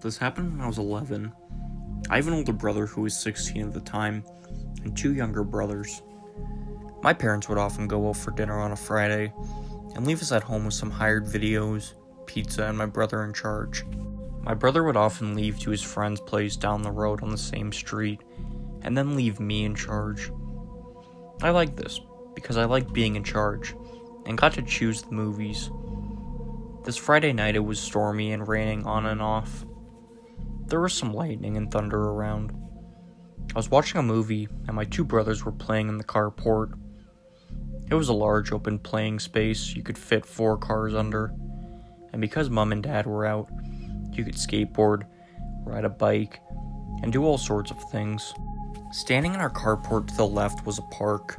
This happened when I was 11. I have an older brother who was 16 at the time, and two younger brothers. My parents would often go out for dinner on a Friday, and leave us at home with some hired videos, pizza, and my brother in charge. My brother would often leave to his friend's place down the road on the same street, and then leave me in charge. I liked this, because I liked being in charge, and got to choose the movies. This Friday night it was stormy and raining on and off. There was some lightning and thunder around. I was watching a movie, and my two brothers were playing in the carport. It was a large open playing space you could fit 4 cars under, and because Mom and Dad were out, you could skateboard, ride a bike, and do all sorts of things. Standing in our carport to the left was a park.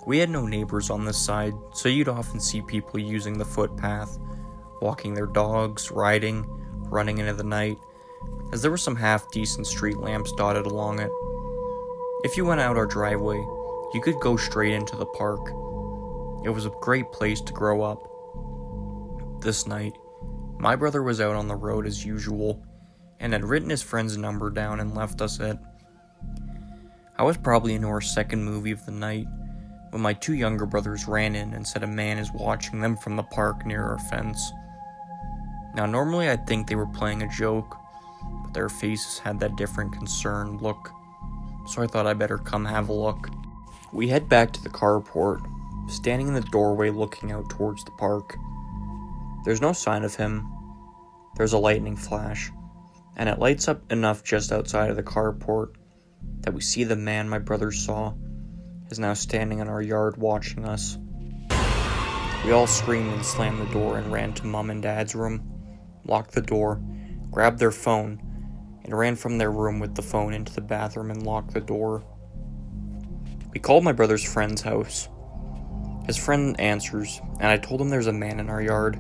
We had no neighbors on this side, so you'd often see people using the footpath, walking their dogs, riding, running into the night, as there were some half-decent street lamps dotted along it. If you went out our driveway, you could go straight into the park. It was a great place to grow up. This night, my brother was out on the road as usual, and had written his friend's number down and left us it. I was probably into our second movie of the night, when my two younger brothers ran in and said a man is watching them from the park near our fence. Now normally I'd think they were playing a joke, but their faces had that different concerned look, so I thought I'd better come have a look. We head back to the carport, standing in the doorway looking out towards the park. There's no sign of him. There's a lightning flash, and it lights up enough just outside of the carport that we see the man my brother saw is now standing in our yard watching us. We all screamed and slammed the door and ran to Mom and Dad's room, locked the door, grabbed their phone, and ran from their room with the phone into the bathroom and locked the door. We called my brother's friend's house. His friend answers, and I told him there's a man in our yard.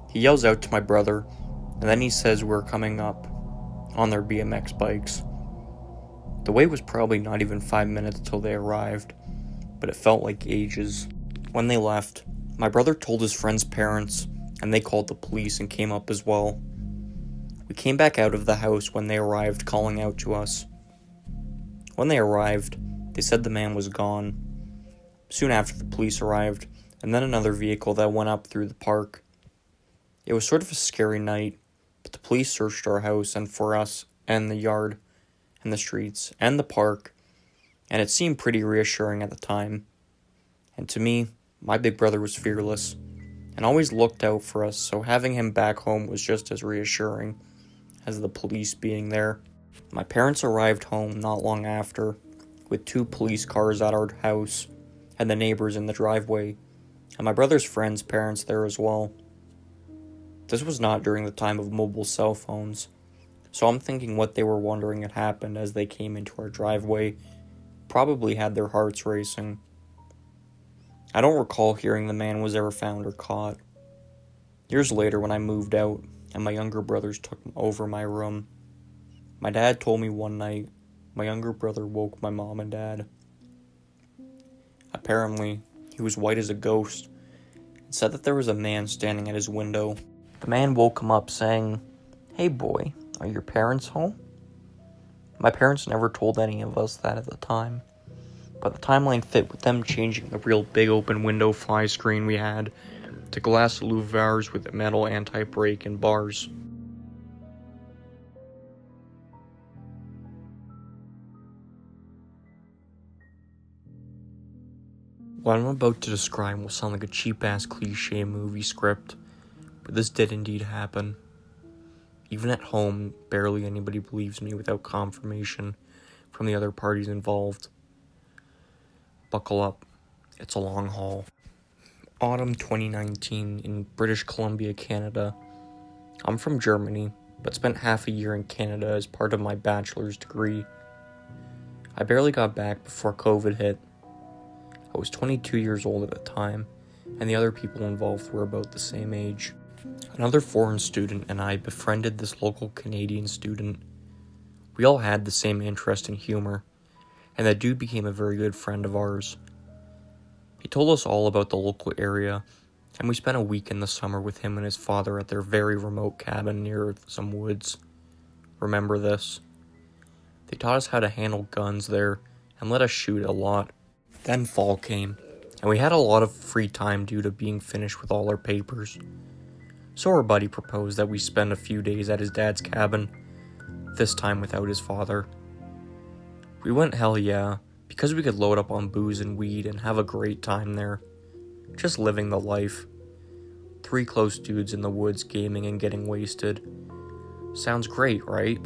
He yells out to my brother, and then he says we're coming up on their BMX bikes. The wait was probably not even 5 minutes till they arrived, but it felt like ages. When they left, my brother told his friend's parents, and they called the police and came up as well. We came back out of the house when they arrived, calling out to us. When they arrived, they said the man was gone. Soon after, the police arrived, and then another vehicle that went up through the park. It was sort of a scary night, but the police searched our house and for us, and the yard, and the streets, and the park, and it seemed pretty reassuring at the time. And to me, my big brother was fearless, and always looked out for us, so having him back home was just as reassuring as the police being there. My parents arrived home not long after, with 2 police cars at our house, and the neighbors in the driveway, and my brother's friends' parents there as well. This was not during the time of mobile cell phones, so I'm thinking what they were wondering had happened as they came into our driveway probably had their hearts racing. I don't recall hearing the man was ever found or caught. Years later, when I moved out and my younger brothers took over my room, my dad told me one night my younger brother woke my mom and dad. Apparently, he was white as a ghost and said that there was a man standing at his window. The man woke him up saying, "Hey boy, are your parents home?" My parents never told any of us that at the time, but the timeline fit with them changing the real big open window fly screen we had to glass louvers with metal anti-break and bars. What I'm about to describe will sound like a cheap-ass cliche movie script, but this did indeed happen. Even at home, barely anybody believes me without confirmation from the other parties involved. Buckle up, it's a long haul. Autumn 2019 in British Columbia, Canada. I'm from Germany, but spent half a year in Canada as part of my bachelor's degree. I barely got back before COVID hit. I was 22 years old at the time, and the other people involved were about the same age. Another foreign student and I befriended this local Canadian student. We all had the same interest in humor, and that dude became a very good friend of ours. He told us all about the local area and we spent a week in the summer with him and his father at their very remote cabin near some woods. Remember this? They taught us how to handle guns there and let us shoot a lot. Then fall came, and we had a lot of free time due to being finished with all our papers. So our buddy proposed that we spend a few days at his dad's cabin, this time without his father. We went hell yeah, because we could load up on booze and weed and have a great time there. Just living the life. 3 close dudes in the woods gaming and getting wasted. Sounds great, right?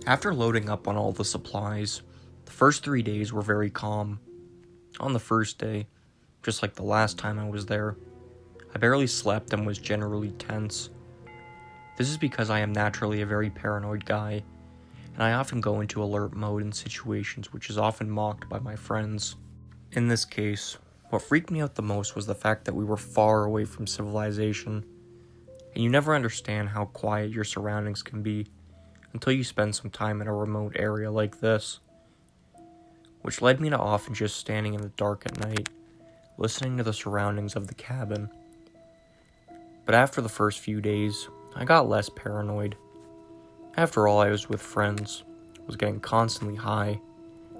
After loading up on all the supplies, the first 3 days were very calm. On the first day, just like the last time I was there, I barely slept and was generally tense. This is because I am naturally a very paranoid guy, and I often go into alert mode in situations which is often mocked by my friends. In this case, what freaked me out the most was the fact that we were far away from civilization, and you never understand how quiet your surroundings can be until you spend some time in a remote area like this, which led me to often just standing in the dark at night, listening to the surroundings of the cabin. But after the first few days, I got less paranoid. After all, I was with friends, was getting constantly high,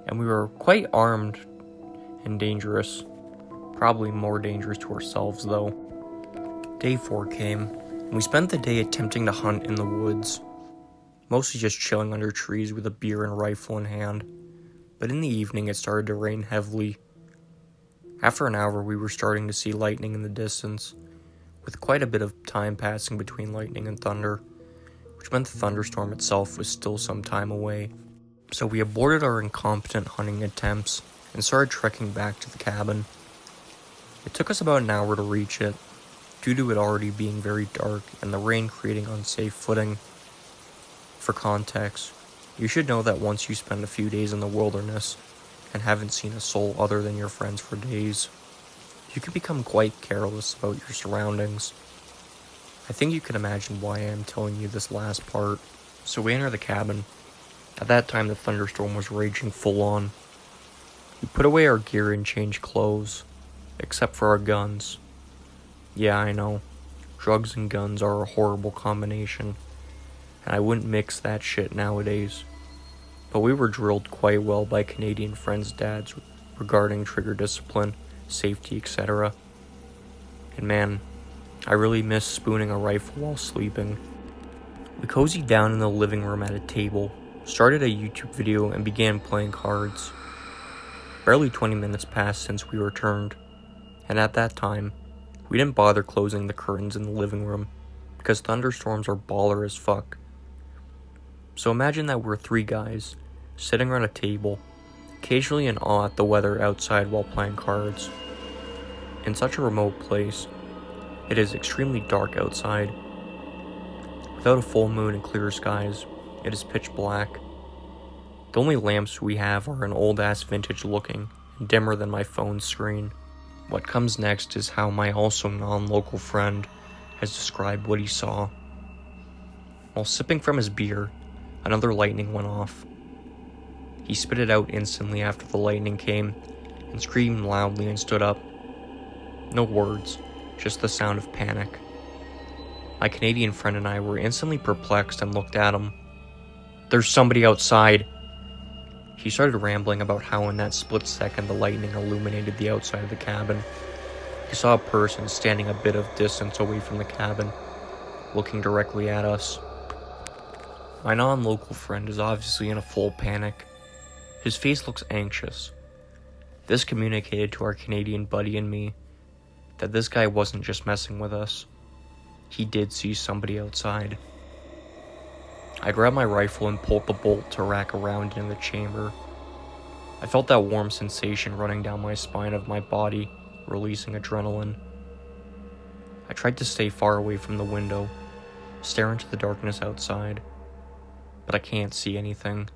and we were quite armed and dangerous. Probably more dangerous to ourselves, though. Day 4 came, and we spent the day attempting to hunt in the woods, mostly just chilling under trees with a beer and rifle in hand. But in the evening, it started to rain heavily. After an hour, we were starting to see lightning in the distance, with quite a bit of time passing between lightning and thunder, which meant the thunderstorm itself was still some time away. So we aborted our incompetent hunting attempts and started trekking back to the cabin. It took us about an hour to reach it, due to it already being very dark and the rain creating unsafe footing. For context, you should know that once you spend a few days in the wilderness and haven't seen a soul other than your friends for days, you can become quite careless about your surroundings. I think you can imagine why I am telling you this last part. So we enter the cabin. At that time, the thunderstorm was raging full on. We put away our gear and changed clothes, except for our guns. Yeah, I know. Drugs and guns are a horrible combination, and I wouldn't mix that shit nowadays. But we were drilled quite well by Canadian friends' dads regarding trigger discipline, safety, etc. And man, I really miss spooning a rifle while sleeping. We cozied down in the living room at a table, started a YouTube video, and began playing cards. Barely 20 minutes passed since we returned, and at that time, we didn't bother closing the curtains in the living room, because thunderstorms are baller as fuck. So imagine that we're 3 guys, sitting around a table, occasionally in awe at the weather outside while playing cards. In such a remote place, it is extremely dark outside. Without a full moon and clear skies, it is pitch black. The only lamps we have are an old-ass vintage looking, and dimmer than my phone's screen. What comes next is how my also non-local friend has described what he saw. While sipping from his beer, another lightning went off. He spit it out instantly after the lightning came, and screamed loudly and stood up. No words, just the sound of panic. My Canadian friend and I were instantly perplexed and looked at him. "There's somebody outside." He started rambling about how in that split second the lightning illuminated the outside of the cabin. He saw a person standing a bit of distance away from the cabin, looking directly at us. My non-local friend is obviously in a full panic. His face looks anxious. This communicated to our Canadian buddy and me that this guy wasn't just messing with us. He did see somebody outside. I grabbed my rifle and pulled the bolt to rack around in the chamber. I felt that warm sensation running down my spine of my body, releasing adrenaline. I tried to stay far away from the window, stare into the darkness outside, but I can't see anything.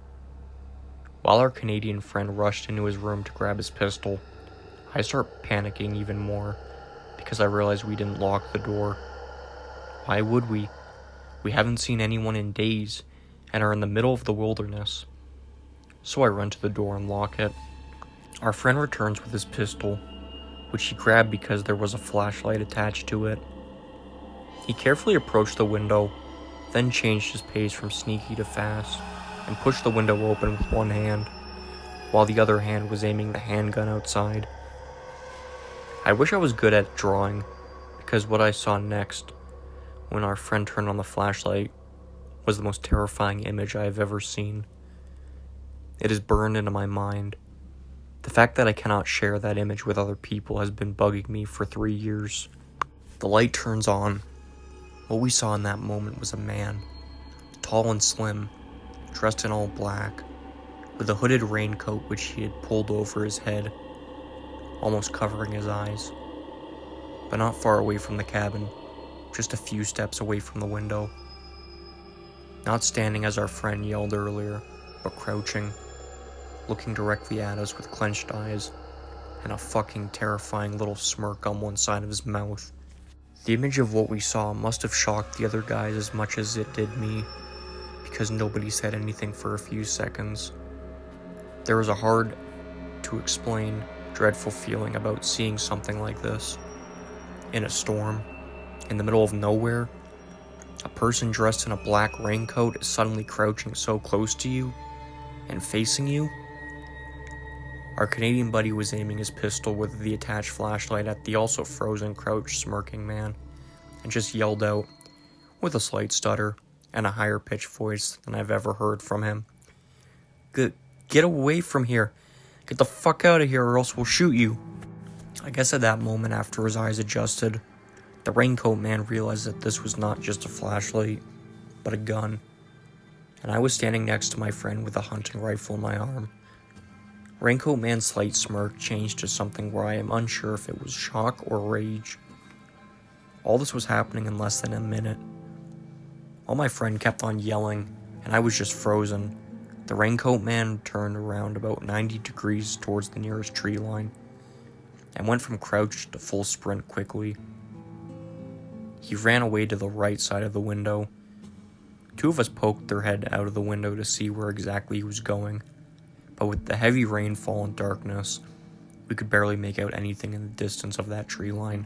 While our Canadian friend rushed into his room to grab his pistol, I start panicking even more because I realized we didn't lock the door. Why would we? We haven't seen anyone in days and are in the middle of the wilderness. So I run to the door and lock it. Our friend returns with his pistol, which he grabbed because there was a flashlight attached to it. He carefully approached the window, then changed his pace from sneaky to fast, and pushed the window open with one hand, while the other hand was aiming the handgun outside. I wish I was good at drawing, because what I saw next, when our friend turned on the flashlight, was the most terrifying image I have ever seen. It is burned into my mind. The fact that I cannot share that image with other people has been bugging me for 3 years. The light turns on. What we saw in that moment was a man, tall and slim, dressed in all black, with a hooded raincoat which he had pulled over his head, almost covering his eyes. But not far away from the cabin, just a few steps away from the window. Not standing as our friend yelled earlier, but crouching, looking directly at us with clenched eyes, and a fucking terrifying little smirk on one side of his mouth. The image of what we saw must have shocked the other guys as much as it did me, because nobody said anything for a few seconds. There was a hard-to-explain, dreadful feeling about seeing something like this. In a storm, in the middle of nowhere, a person dressed in a black raincoat is suddenly crouching so close to you and facing you. Our Canadian buddy was aiming his pistol with the attached flashlight at the also frozen, crouched, smirking man, and just yelled out, with a slight stutter and a higher pitched voice than I've ever heard from him, Get away from here. Get the fuck out of here or else we'll shoot you. I guess at that moment, after his eyes adjusted, the raincoat man realized that this was not just a flashlight, but a gun, and I was standing next to my friend with a hunting rifle in my arm. Raincoat man's slight smirk changed to something where I am unsure if it was shock or rage. All this was happening in less than a minute. While my friend kept on yelling, and I was just frozen, the raincoat man turned around about 90 degrees towards the nearest tree line, and went from crouch to full sprint quickly. He ran away to the right side of the window. 2 of us poked their head out of the window to see where exactly he was going, but with the heavy rainfall and darkness, we could barely make out anything in the distance of that tree line.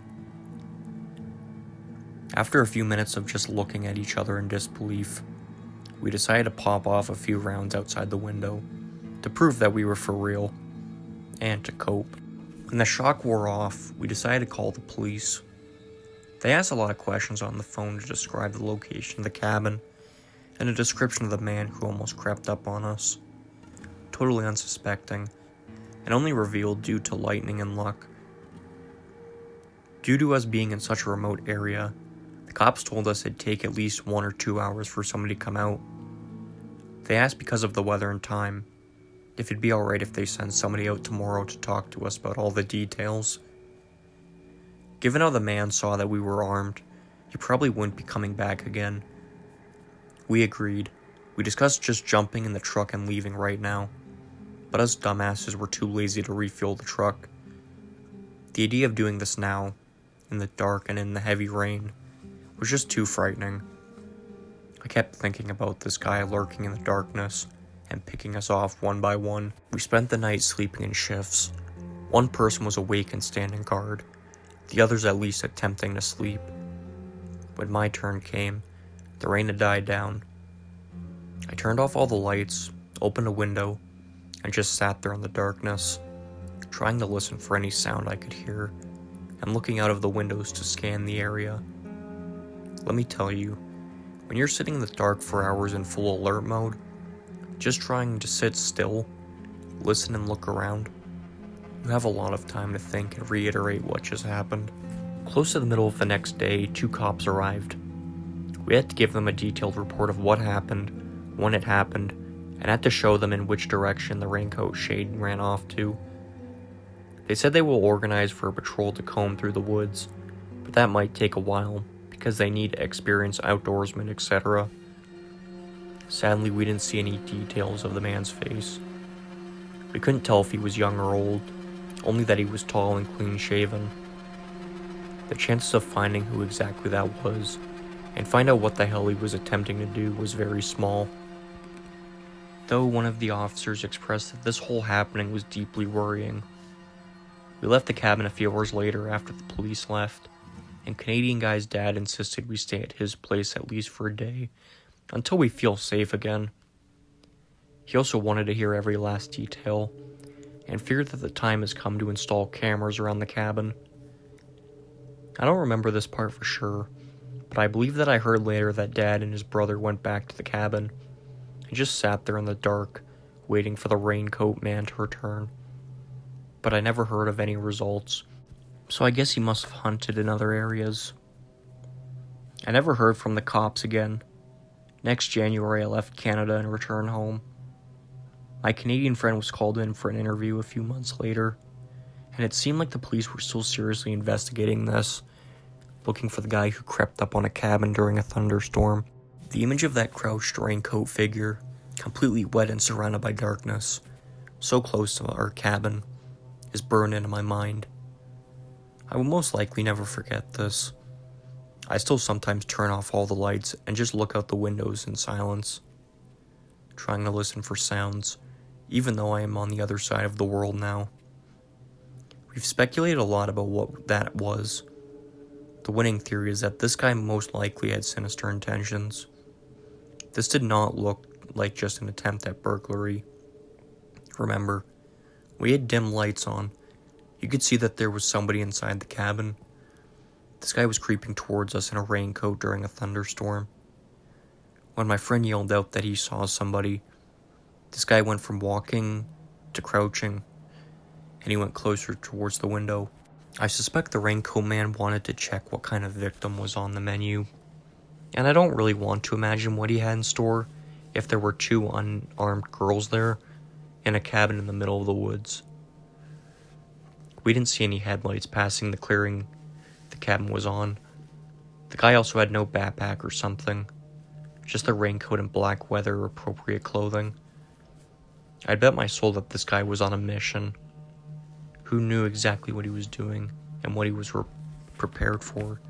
After a few minutes of just looking at each other in disbelief, we decided to pop off a few rounds outside the window to prove that we were for real, and to cope. When the shock wore off, we decided to call the police. They asked a lot of questions on the phone to describe the location of the cabin and a description of the man who almost crept up on us. Totally unsuspecting, and only revealed due to lightning and luck. Due to us being in such a remote area, the cops told us it'd take at least 1 or 2 hours for somebody to come out. They asked because of the weather and time, if it'd be alright if they sent somebody out tomorrow to talk to us about all the details. Given how the man saw that we were armed, he probably wouldn't be coming back again. We agreed. We discussed just jumping in the truck and leaving right now, but us dumbasses were too lazy to refuel the truck. The idea of doing this now, in the dark and in the heavy rain, was just too frightening. I kept thinking about this guy lurking in the darkness and picking us off one by one. We spent the night sleeping in shifts. One person was awake and standing guard, the others at least attempting to sleep. When my turn came, the rain had died down. I turned off all the lights, opened a window, and just sat there in the darkness, trying to listen for any sound I could hear, and looking out of the windows to scan the area. Let me tell you, when you're sitting in the dark for hours in full alert mode, just trying to sit still, listen and look around, you have a lot of time to think and reiterate what just happened. Close to the middle of the next day, 2 cops arrived. We had to give them a detailed report of what happened, when it happened, and had to show them in which direction the raincoat shade ran off to. They said they will organize for a patrol to comb through the woods, but that might take a while, because they need experienced outdoorsmen, etc. Sadly, we didn't see any details of the man's face. We couldn't tell if he was young or old, only that he was tall and clean-shaven. The chances of finding who exactly that was, and find out what the hell he was attempting to do, was very small. Though one of the officers expressed that this whole happening was deeply worrying. We left the cabin a few hours later after the police left, and Canadian guy's dad insisted we stay at his place at least for a day, until we feel safe again. He also wanted to hear every last detail, and feared that the time has come to install cameras around the cabin. I don't remember this part for sure, but I believe that I heard later that Dad and his brother went back to the cabin and just sat there in the dark, waiting for the raincoat man to return. But I never heard of any results, so I guess he must have hunted in other areas. I never heard from the cops again. Next January, I left Canada and returned home. My Canadian friend was called in for an interview a few months later, and it seemed like the police were still seriously investigating this, looking for the guy who crept up on a cabin during a thunderstorm. The image of that crouched raincoat figure, completely wet and surrounded by darkness, so close to our cabin, is burned into my mind. I will most likely never forget this. I still sometimes turn off all the lights and just look out the windows in silence, trying to listen for sounds, even though I am on the other side of the world now. We've speculated a lot about what that was. The winning theory is that this guy most likely had sinister intentions. This did not look like just an attempt at burglary. Remember, we had dim lights on. You could see that there was somebody inside the cabin. This guy was creeping towards us in a raincoat during a thunderstorm. When my friend yelled out that he saw somebody, this guy went from walking to crouching, and he went closer towards the window. I suspect the raincoat man wanted to check what kind of victim was on the menu, and I don't really want to imagine what he had in store if there were two unarmed girls there in a cabin in the middle of the woods. We didn't see any headlights passing the clearing the cabin was on. The guy also had no backpack or something, just a raincoat and black weather-appropriate clothing. I'd bet my soul that this guy was on a mission, who knew exactly what he was doing and what he was prepared for.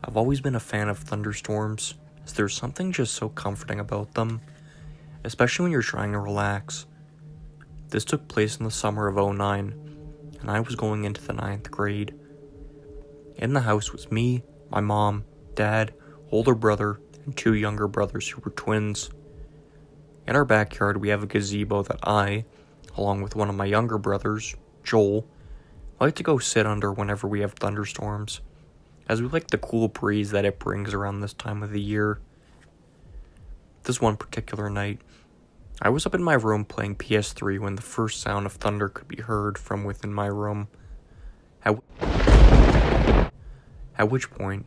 I've always been a fan of thunderstorms, as there's something just so comforting about them, especially when you're trying to relax. This took place in the summer of '09, and I was going into the 9th grade. In the house was me, my mom, dad, older brother, and 2 younger brothers who were twins. In our backyard, we have a gazebo that I, along with one of my younger brothers, Joel, like to go sit under whenever we have thunderstorms, as we like the cool breeze that it brings around this time of the year. This one particular night, I was up in my room playing PS3 when the first sound of thunder could be heard from within my room. At which point,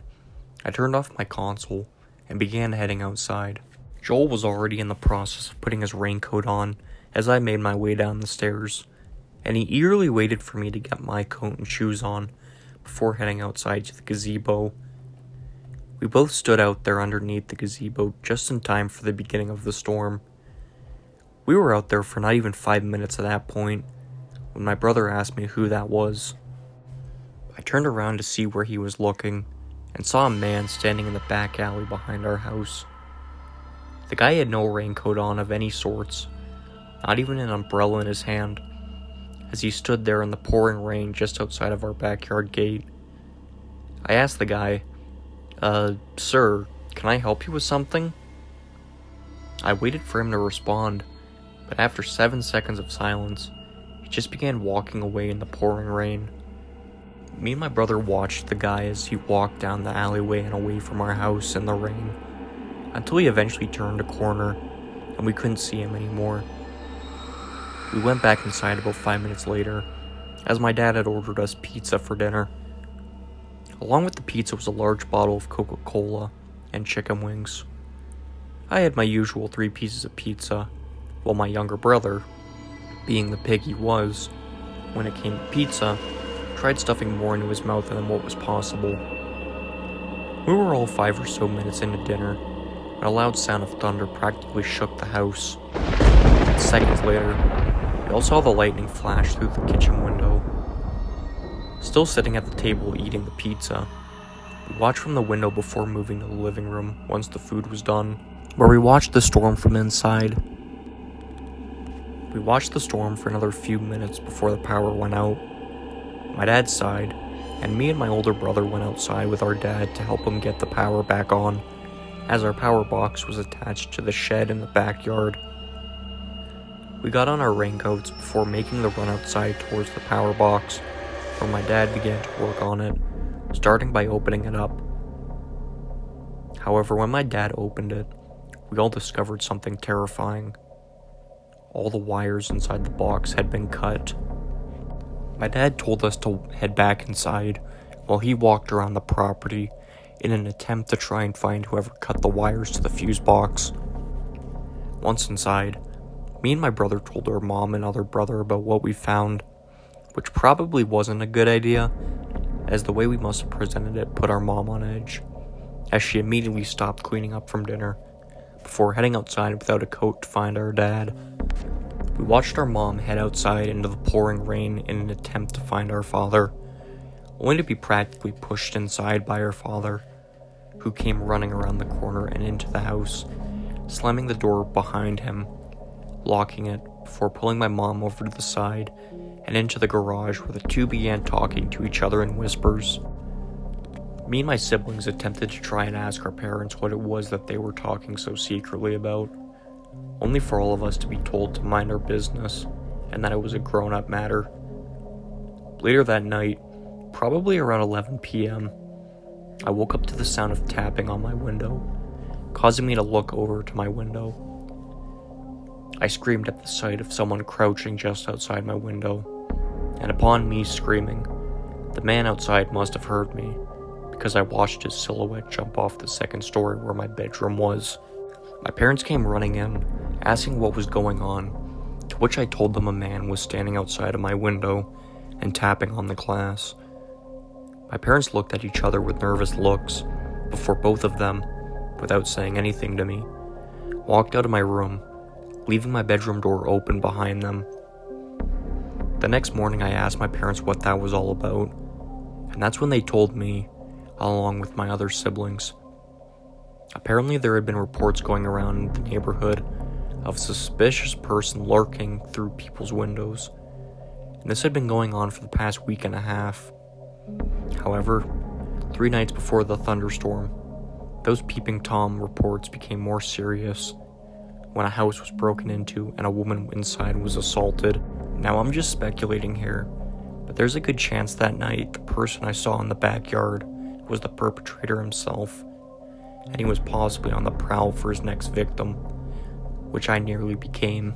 I turned off my console and began heading outside. Joel was already in the process of putting his raincoat on as I made my way down the stairs, and he eagerly waited for me to get my coat and shoes on before heading outside to the gazebo. We both stood out there underneath the gazebo just in time for the beginning of the storm. We were out there for not even 5 minutes at that point, when my brother asked me who that was. I turned around to see where he was looking, and saw a man standing in the back alley behind our house. The guy had no raincoat on of any sorts, not even an umbrella in his hand, as he stood there in the pouring rain just outside of our backyard gate. I asked the guy, "Sir, can I help you with something?" I waited for him to respond, but after 7 seconds of silence, he just began walking away in the pouring rain. Me and my brother watched the guy as he walked down the alleyway and away from our house in the rain, until he eventually turned a corner, and we couldn't see him anymore. We went back inside about 5 minutes later, as my dad had ordered us pizza for dinner. Along with the pizza was a large bottle of Coca-Cola and chicken wings. I had my usual 3 pieces of pizza, while my younger brother, being the pig he was, when it came to pizza, tried stuffing more into his mouth than what was possible. We were all 5 or so minutes into dinner, and a loud sound of thunder practically shook the house. Seconds later, we all saw the lightning flash through the kitchen window. Still sitting at the table eating the pizza, We watched from the window before moving to the living room once the food was done, where we watched the storm from inside. We watched the storm for another few minutes before the power went out. My dad sighed, and me and my older brother went outside with our dad to help him get the power back on, as our power box was attached to the shed in the backyard. We got on our raincoats before making the run outside towards the power box, where my dad began to work on it, starting by opening it up. However, when my dad opened it, we all discovered something terrifying. All the wires inside the box had been cut. My dad told us to head back inside while he walked around the property in an attempt to try and find whoever cut the wires to the fuse box. Once inside, me and my brother told our mom and other brother about what we found, which probably wasn't a good idea, as the way we must have presented it put our mom on edge, as she immediately stopped cleaning up from dinner, before heading outside without a coat to find our dad. We watched our mom head outside into the pouring rain in an attempt to find our father, only to be practically pushed inside by our father, who came running around the corner and into the house, slamming the door behind him, locking it before pulling my mom over to the side and into the garage where the two began talking to each other in whispers. Me and my siblings attempted to try and ask our parents what it was that they were talking so secretly about, only for all of us to be told to mind our business and that it was a grown-up matter. Later that night, probably around 11 p.m., I woke up to the sound of tapping on my window, causing me to look over to my window. I screamed at the sight of someone crouching just outside my window, and upon me screaming, the man outside must have heard me, because I watched his silhouette jump off the second story where my bedroom was. My parents came running in, asking what was going on, to which I told them a man was standing outside of my window and tapping on the glass. My parents looked at each other with nervous looks, before both of them, without saying anything to me, walked out of my room, leaving my bedroom door open behind them. The next morning I asked my parents what that was all about, and that's when they told me, along with my other siblings. Apparently there had been reports going around in the neighborhood of a suspicious person lurking through people's windows, and this had been going on for the past week and a half. However, 3 nights before the thunderstorm, those peeping Tom reports became more serious when a house was broken into and a woman inside was assaulted. Now I'm just speculating here, but there's a good chance that night the person I saw in the backyard was the perpetrator himself, and he was possibly on the prowl for his next victim, which I nearly became.